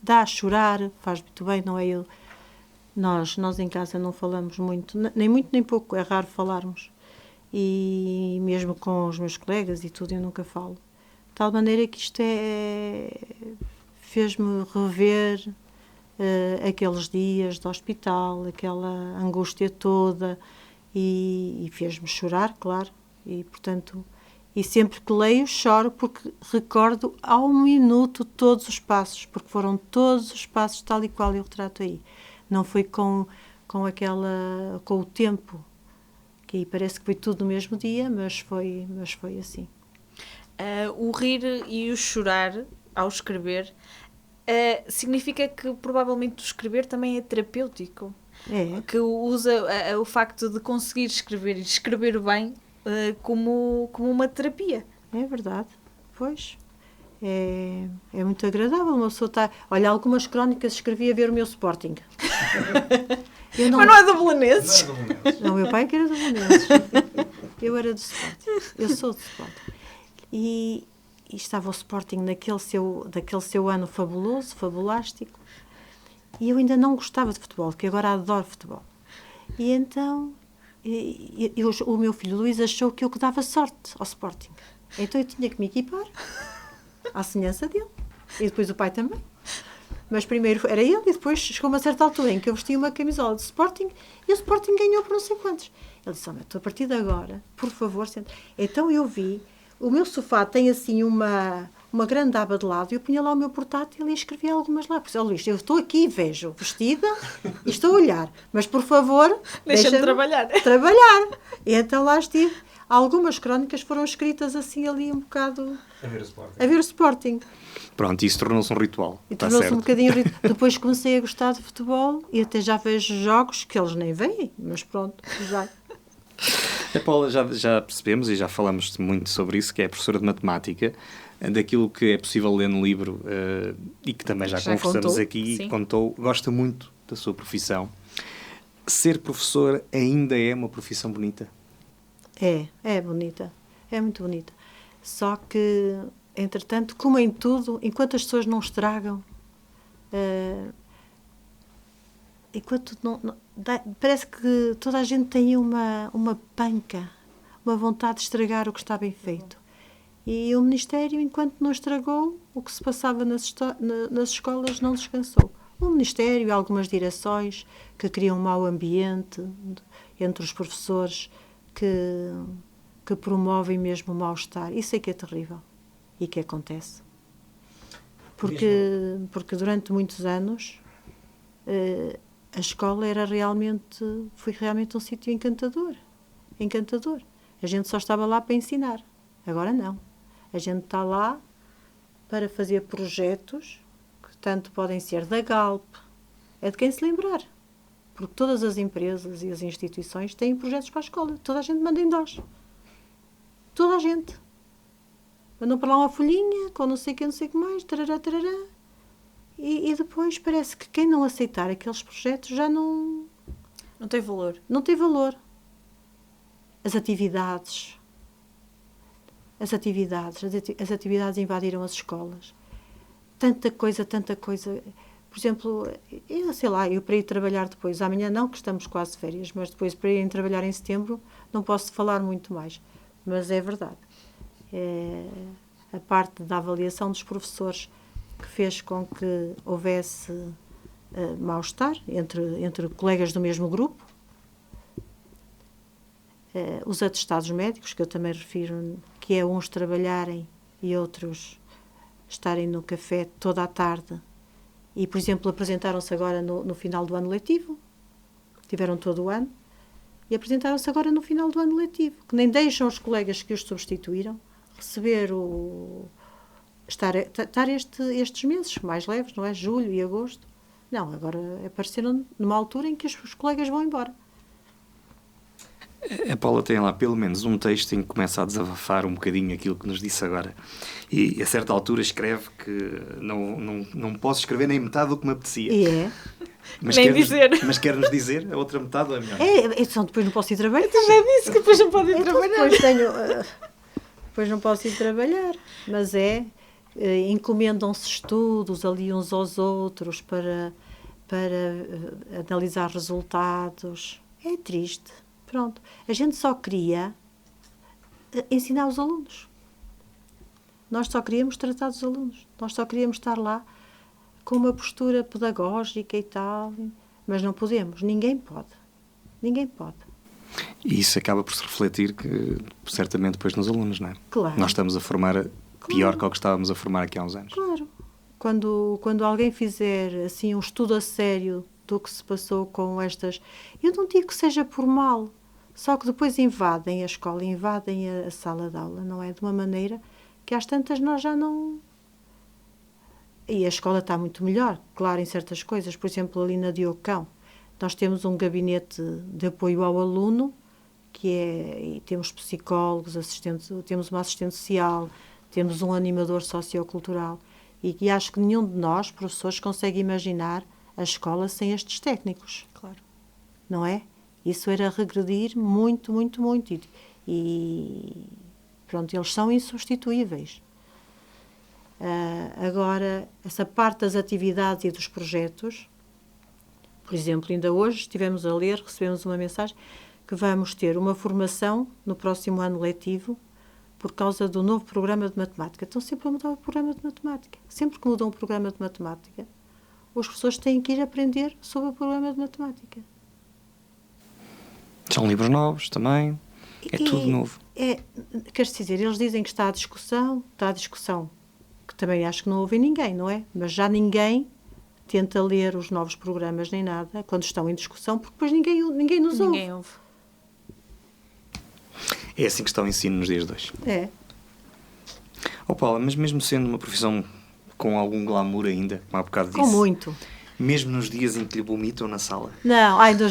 Dá a chorar, faz muito bem, não é? Nós em casa não falamos muito nem pouco, é raro falarmos. E mesmo com os meus colegas e tudo, eu nunca falo. De tal maneira que isto fez-me rever aqueles dias de hospital, aquela angústia toda, e fez-me chorar, claro, e portanto, e sempre que leio choro, porque recordo ao minuto todos os passos, porque foram todos os passos tal e qual eu retrato aí. Não foi com o tempo, que aí parece que foi tudo no mesmo dia, mas foi assim. O rir e o chorar ao escrever significa que provavelmente o escrever também é terapêutico. É. Que usa o facto de conseguir escrever e escrever bem como uma terapia. É verdade, pois. É muito agradável uma pessoa estar... Olha, algumas crónicas escrevi a ver o meu Sporting. Eu Mas não é do Belenenses? Não, meu pai que era do Belenenses. Eu era do Sporting. Eu sou do Sporting. E estava o Sporting daquele seu ano fabuloso, fabulástico. E eu ainda não gostava de futebol, que agora adoro futebol. E então, o meu filho Luís achou que eu que dava sorte ao Sporting. Então eu tinha que me equipar, à semelhança dele. E depois o pai também. Mas primeiro era ele e depois chegou uma certa altura em que eu vestia uma camisola de Sporting e o Sporting ganhou por não sei quantos. Ele disse, tu a partir de agora, por favor, senta. Então eu vi, o meu sofá tem assim uma grande aba de lado e eu punha lá o meu portátil e escrevia algumas lá. Porque, Luís, eu estou aqui e vejo vestida e estou a olhar, mas por favor, deixa-me trabalhar. E então lá estive. Algumas crónicas foram escritas assim ali um bocado... A ver o Sporting. Pronto, isso tornou-se um ritual. E tornou-se um bocadinho... Depois comecei a gostar de futebol e até já vejo jogos que eles nem veem, mas pronto, já. A Paula, já percebemos e já falamos muito sobre isso, que é professora de matemática, daquilo que é possível ler no livro e que também já conversamos contou, aqui, sim. contou, gosta muito da sua profissão. Ser professor ainda é uma profissão bonita? É bonita, é muito bonita. Só que, entretanto, como em tudo, enquanto as pessoas não estragam, enquanto parece que toda a gente tem uma panca, uma vontade de estragar o que está bem feito. E o Ministério, enquanto não estragou, o que se passava nas escolas não descansou. O Ministério e algumas direções que criam um mau ambiente entre os professores, que promovem mesmo o mal-estar. Isso é que é terrível e que acontece. Porque durante muitos anos a escola foi realmente um sítio encantador. A gente só estava lá para ensinar. Agora não. A gente está lá para fazer projetos que tanto podem ser da Galp, é de quem se lembrar. Porque todas as empresas e as instituições têm projetos para a escola. Toda a gente manda em DOS. Toda a gente. Mandam para lá uma folhinha com não sei o que mais, tarará, tarará. E depois parece que quem não aceitar aqueles projetos já não... Não tem valor. Não tem valor. As atividades invadiram as escolas. Tanta coisa... Por exemplo, eu para ir trabalhar depois, amanhã não, que estamos quase de férias, mas depois para ir trabalhar em setembro não posso falar muito mais. Mas é verdade. A parte da avaliação dos professores que fez com que houvesse mal-estar entre colegas do mesmo grupo. Os atestados médicos, que eu também refiro, que é uns trabalharem e outros estarem no café toda a tarde. E, por exemplo, apresentaram-se agora no final do ano letivo, tiveram todo o ano, e apresentaram-se agora no final do ano letivo, que nem deixam os colegas que os substituíram receber estar estes meses mais leves, não é? Julho e agosto. Não, agora apareceram numa altura em que os colegas vão embora. A Paula tem lá pelo menos um texto em que começa a desabafar um bocadinho aquilo que nos disse agora. E a certa altura escreve que não posso escrever nem metade do que me apetecia. E é. Mas quer-nos dizer a outra metade ou é melhor? Então depois não posso ir trabalhar. Eu também disse que depois não pode ir trabalhar. Depois não posso ir trabalhar. Mas encomendam-se estudos ali uns aos outros para analisar resultados. É triste. Pronto. A gente só queria ensinar os alunos. Nós só queríamos tratar dos alunos. Nós só queríamos estar lá com uma postura pedagógica e tal. Mas não podemos. Ninguém pode. E isso acaba por se refletir certamente depois nos alunos, não é? Claro. Nós estamos a formar pior que o que estávamos a formar aqui há uns anos. Claro. Quando alguém fizer assim um estudo a sério do que se passou com estas... Eu não digo que seja por mal, só que depois invadem a escola, invadem a sala de aula, não é? De uma maneira que às tantas nós já não... E a escola está muito melhor, claro, em certas coisas. Por exemplo, ali na Diocão, nós temos um gabinete de apoio ao aluno, e temos psicólogos, temos uma assistente social, temos um animador sociocultural, e acho que nenhum de nós, professores, consegue imaginar a escola sem estes técnicos. Claro. não é? Isso era regredir muito, muito, muito. E pronto, eles são insubstituíveis. Agora, essa parte das atividades e dos projetos, por exemplo, ainda hoje estivemos a ler, recebemos uma mensagem que vamos ter uma formação no próximo ano letivo por causa do novo programa de matemática. Estão sempre a mudar o programa de matemática. Sempre que mudam o programa de matemática, os professores têm que ir aprender sobre o programa de matemática. São livros novos também. É tudo novo. Quer dizer, eles dizem que está à discussão, que também acho que não ouve ninguém, não é? Mas já ninguém tenta ler os novos programas nem nada quando estão em discussão, porque depois ninguém nos ouve. Ninguém ouve. É assim que está o ensino nos dias de hoje. É. Oh, Paula, mas mesmo sendo uma profissão com algum glamour ainda, como há bocado disse... Com muito. Mesmo nos dias em que lhe vomitam na sala? Não, Esta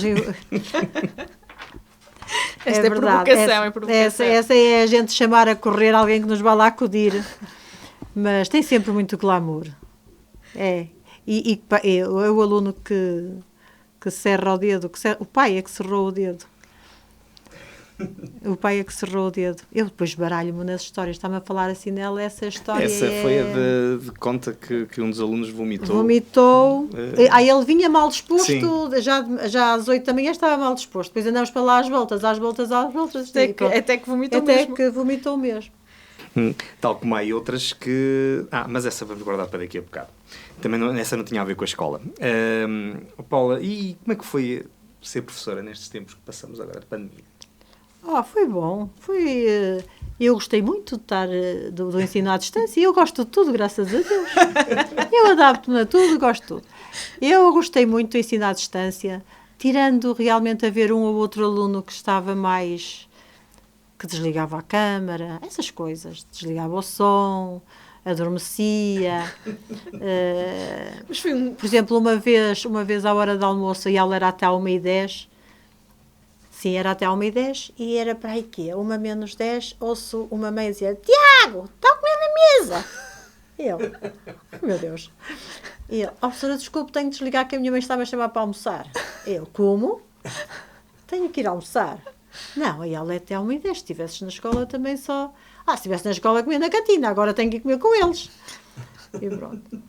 é provocação, é provocação. Essa é a gente chamar a correr alguém que nos vai lá acudir. Mas tem sempre muito glamour. É. É o aluno que serra o dedo. O pai é que serrou o dedo. O pai é que cerrou o dedo. Eu depois baralho-me nas histórias. Está-me a falar assim nela, essa história. Essa foi a de conta que um dos alunos vomitou. Vomitou. Aí ele vinha mal disposto. Sim. Já às 8 da manhã estava mal disposto. Depois andámos para lá às voltas. Até que vomitou Até mesmo. que vomitou mesmo. Tal como há outras que... mas essa vamos guardar para daqui a bocado. Também essa não tinha a ver com a escola. Paula, e como é que foi ser professora nestes tempos que passamos agora de pandemia? Foi bom. Eu gostei muito de estar do ensino à distância e eu gosto de tudo, graças a Deus. Eu adapto-me a tudo e gosto de tudo. Eu gostei muito do ensino à distância, tirando realmente a ver um ou outro aluno que estava mais... que desligava a câmara, essas coisas. Desligava o som, adormecia. Mas foi Por exemplo, uma vez à hora do almoço, e a aula era até 1h10. Sim, era até 1h10 e era para aí que 1:menos 10, ouço uma mãe dizer: Tiago, está a comer na mesa. Eu, meu Deus. E ele: professora, desculpe, tenho de desligar que a minha mãe estava a chamar para almoçar. Eu: como? Tenho que ir almoçar. Não, e ela até 1h10, se estivesses na escola também só... se estivesse na escola comia na cantina, agora tenho que ir comer com eles. E pronto.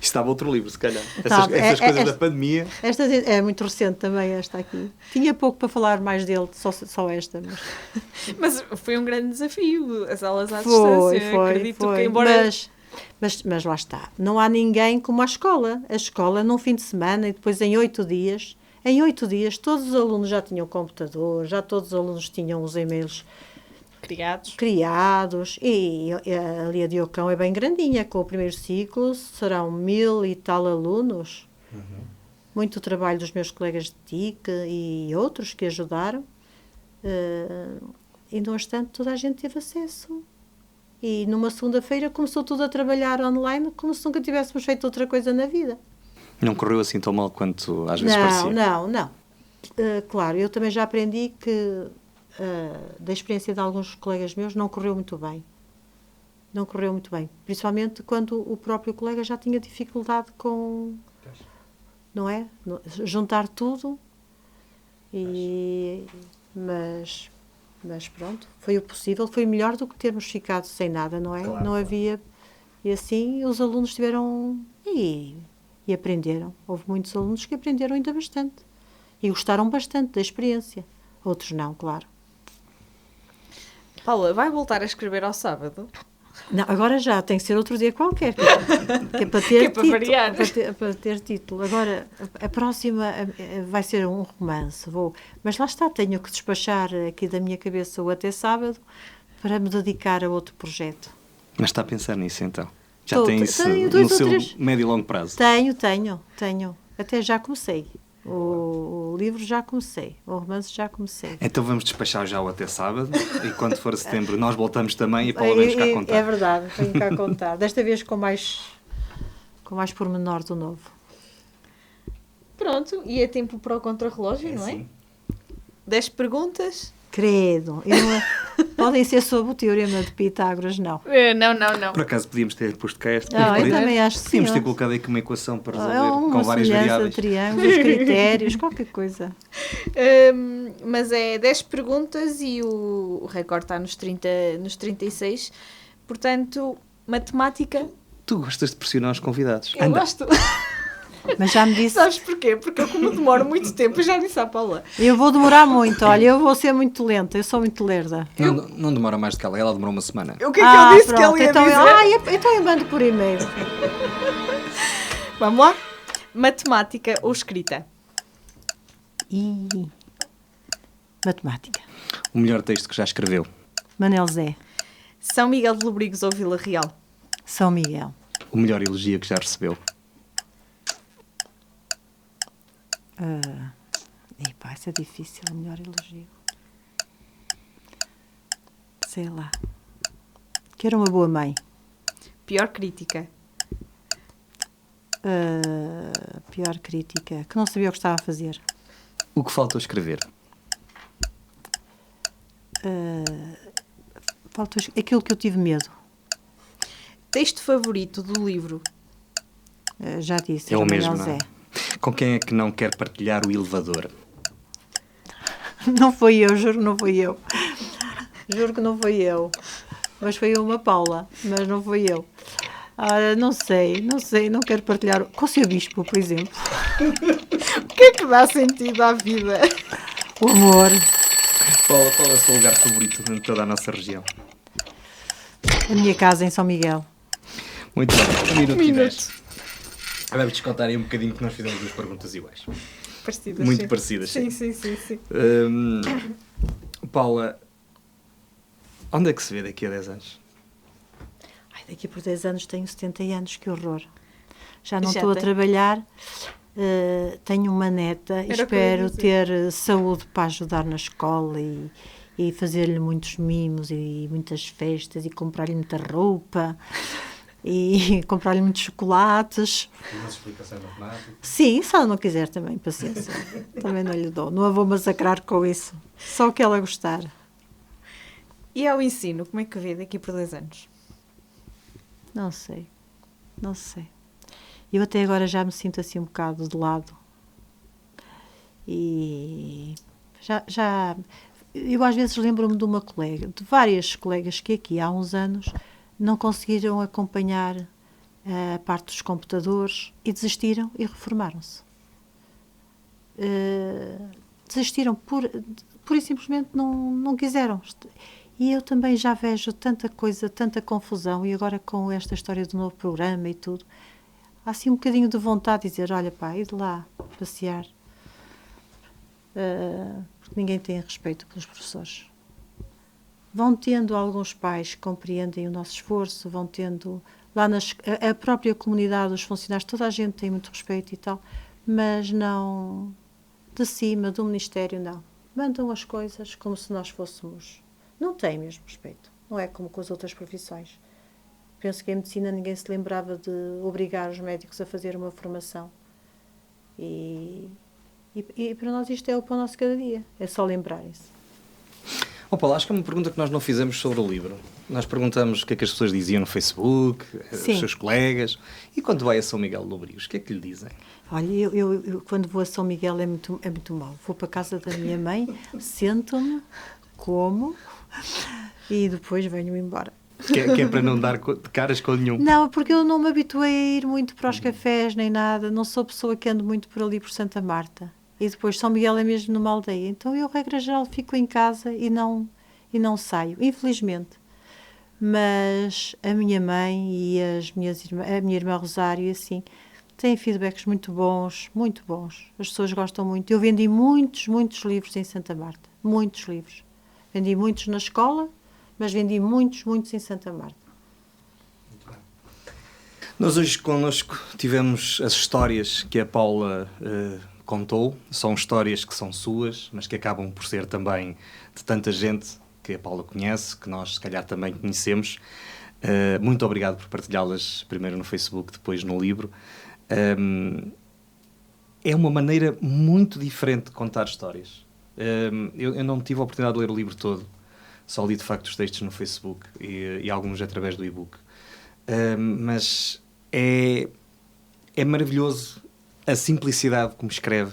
Estava outro livro, se calhar. Essas coisas da pandemia. Esta é muito recente também, esta aqui. Tinha pouco para falar mais dele, só esta. Mas foi um grande desafio, as aulas à distância. Acredito que, embora... Mas lá está. Não há ninguém como a escola. A escola, num fim de semana e depois em 8 dias... Em 8 dias, todos os alunos já tinham computador, já todos os alunos tinham os e-mails criados. E ali a Diocão é bem grandinha, com o primeiro ciclo serão 1000 e tal alunos. Muito trabalho dos meus colegas de TIC e outros que ajudaram. E, no instante, toda a gente teve acesso. E numa segunda-feira começou tudo a trabalhar online, como se nunca tivéssemos feito outra coisa na vida. Não correu assim tão mal quanto às vezes parecia? Não. Claro, eu também já aprendi que, da experiência de alguns colegas meus, não correu muito bem. Não correu muito bem. Principalmente quando o próprio colega já tinha dificuldade com... Não é? Juntar tudo. Mas pronto, foi o possível. Foi melhor do que termos ficado sem nada, não é? Claro, não havia... E assim os alunos tiveram... E aprenderam. Houve muitos alunos que aprenderam ainda bastante. E gostaram bastante da experiência. Outros não, claro. Paula, vai voltar a escrever ao sábado? Não, agora já, tem que ser outro dia qualquer. Que é para ter para variar. Para ter título. Agora, a próxima vai ser um romance. Mas lá está, tenho que despachar aqui da minha cabeça o até sábado para me dedicar a outro projeto. Mas está a pensar nisso então? Já tem isso dois no seu três. médio e longo prazo? Tenho. Até já comecei. O livro já comecei. O romance já comecei. Então vamos despachar já o até sábado e quando for setembro nós voltamos também e Paula vamos cá contar. É verdade, venho cá contar. Desta vez com mais pormenor do novo. Pronto, e é tempo para o contrarrelógio, não é? Sim. 10 perguntas. Credo. Podem ser sobre o teorema de Pitágoras, não. Não. Por acaso podíamos ter posto cá este. Eu também acho que sim. Podíamos ter colocado aí uma equação para resolver Uma com várias semelhança, variáveis. triângulos, critérios, qualquer coisa. Mas é 10 perguntas e o recorde está nos 36. Portanto, matemática, Tu gostas de pressionar os convidados. eu gosto. Mas já me disse, Sabes porquê? Porque eu, como demoro muito tempo, eu já disse à Paula. eu vou demorar muito, olha, eu vou ser muito lenta, eu sou muito lerda. Não demora mais do que ela demorou uma semana. O que é que eu disse que pronto, ele ia então, dizer? então eu mando por e-mail. Vamos lá? Matemática ou escrita? E matemática. O melhor texto que já escreveu. Manel Zé, São Miguel de Lobrigos ou Vila Real? São Miguel. O melhor elogio que já recebeu. Epá, isso é difícil, o melhor elogio. Sei lá. Que era uma boa mãe. Pior crítica? Pior crítica, que não sabia o que estava a fazer. O que faltou escrever. Faltou aquilo que eu tive medo. Texto favorito do livro? Já disse, É o era mesmo, Manel não é? Zé. Com quem é que não quer partilhar o elevador? Não foi eu, juro que não foi eu. Juro que não foi eu. Mas foi uma Paula, mas não foi eu. Não sei, não quero partilhar. Com o seu bispo, por exemplo. O que é que dá sentido à vida? O amor. Qual é o seu lugar favorito de toda a nossa região? A minha casa em São Miguel. Muito bem, um minuto e 10. Minuto. Vamos descontar aí um bocadinho que nós fizemos duas perguntas iguais. Parecidas, Muito sim. parecidas, sim. Sim. Paula, onde é que se vê daqui a 10 anos? Ai, daqui por 10 anos tenho 70 anos, que horror. Já não Já estou a tem. trabalhar. Tenho uma neta. Era o que eu ia Espero dizer. ter saúde para ajudar na escola e fazer-lhe muitos mimos e muitas festas e comprar-lhe muita roupa e comprar-lhe muitos chocolates. Umas explicações matemáticas. Sim, se ela não quiser também, paciência. Também não lhe dou. Não a vou massacrar com isso. Só o que ela gostar. E ao ensino, como é que vê daqui por 10 anos? Não sei. Eu até agora já me sinto assim um bocado de lado. E eu às vezes lembro-me de uma colega, de várias colegas que aqui há uns anos não conseguiram acompanhar a parte dos computadores e desistiram e reformaram-se. Desistiram pura e simplesmente não quiseram. E eu também já vejo tanta coisa, tanta confusão, e agora com esta história do novo programa e tudo, há assim um bocadinho de vontade de dizer, olha pá, ir lá passear. Porque ninguém tem respeito pelos professores. Vão tendo alguns pais que compreendem o nosso esforço, vão tendo lá a própria comunidade, os funcionários, toda a gente tem muito respeito e tal, mas não de cima, do Ministério, não. Mandam as coisas como se nós fôssemos. Não têm mesmo respeito. Não é como com as outras profissões. Penso que em medicina ninguém se lembrava de obrigar os médicos a fazer uma formação. E para nós isto é o pão nosso cada dia. É só lembrarem-se. Paula, acho que é uma pergunta que nós não fizemos sobre o livro. Nós perguntamos o que é que as pessoas diziam no Facebook, Sim. os seus colegas. E quando vai a São Miguel de Lobrigos, o que é que lhe dizem? Olha, eu quando vou a São Miguel é muito mau. Vou para a casa da minha mãe, sento-me, como e depois venho embora. Que é para não dar de caras com nenhum. Não, porque eu não me habituei a ir muito para os cafés nem nada. Não sou pessoa que ando muito por ali por Santa Marta. E depois São Miguel é mesmo numa aldeia. Então eu, regra geral, fico em casa e não saio, infelizmente. Mas a minha mãe e a minha irmã Rosário, assim, têm feedbacks muito bons. As pessoas gostam muito. Eu vendi muitos livros em Santa Marta. Muitos livros. Vendi muitos na escola, mas vendi muitos em Santa Marta. Nós hoje connosco tivemos as histórias que a Paula contou. São histórias que são suas, mas que acabam por ser também de tanta gente que a Paula conhece, que nós se calhar também conhecemos. Muito obrigado por partilhá-las primeiro no Facebook, depois no livro. É uma maneira muito diferente de contar histórias. Eu não tive a oportunidade de ler o livro todo, Só li de facto os textos no Facebook e alguns através do e-book. Mas é maravilhoso a simplicidade como escreve,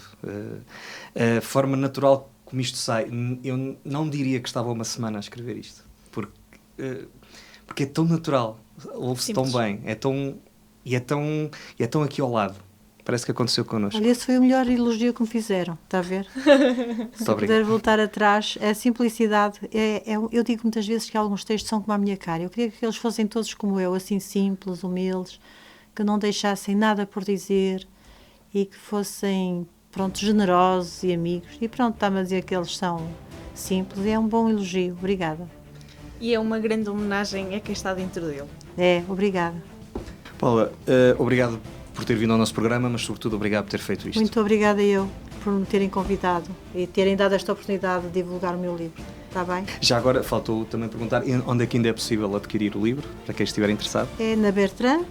a forma natural como isto sai. Eu não diria que estava uma semana a escrever isto, porque é tão natural, ouve-se tão bem, é tão aqui ao lado. Parece que aconteceu connosco. Olha, esse foi o melhor elogio que me fizeram, está a ver? Se puder voltar atrás, a simplicidade, eu digo muitas vezes que alguns textos são como a minha cara. Eu queria que eles fossem todos como eu, assim simples, humildes, que não deixassem nada por dizer e que fossem, pronto, generosos e amigos. E pronto, está-me a dizer que eles são simples e é um bom elogio. Obrigada. E é uma grande homenagem a quem está dentro dele. É, obrigada. Paula, obrigado por ter vindo ao nosso programa, mas sobretudo obrigado por ter feito isto. Muito obrigada eu por me terem convidado e terem dado esta oportunidade de divulgar o meu livro. Está bem? Já agora faltou também perguntar onde é que ainda é possível adquirir o livro, para quem estiver interessado. É na Bertrand.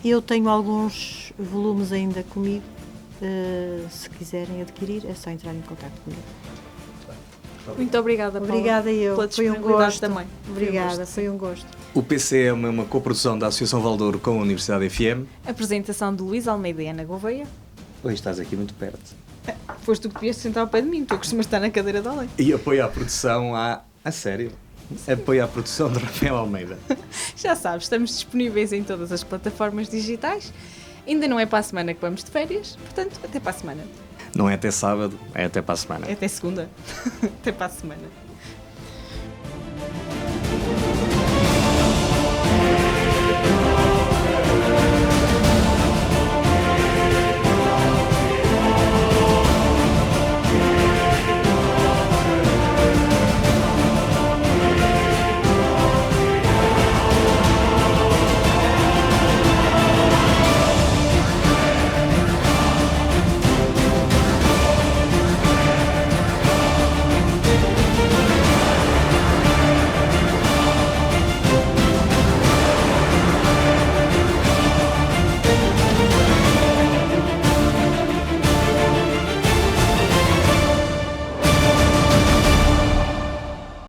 Eu tenho alguns volumes ainda comigo. Se quiserem adquirir, é só entrar em contato comigo. Muito obrigada, Paula. Obrigada eu. Pela Foi um disponibilidade gosto. também. Obrigada, foi um gosto. O PC é uma coprodução da Associação Valdouro com a Universidade FM. Apresentação de Luís Almeida e Ana Gouveia. Hoje estás aqui muito perto. Foste tu que devias sentar ao pé de mim, tu costumas estar na cadeira de além. E apoio à produção a sério? Apoio à produção de Rafael Almeida. Já sabes, estamos disponíveis em todas as plataformas digitais. Ainda não é para a semana que vamos de férias, portanto, até para a semana. Não é até sábado, é até para a semana. É até segunda. Até para a semana.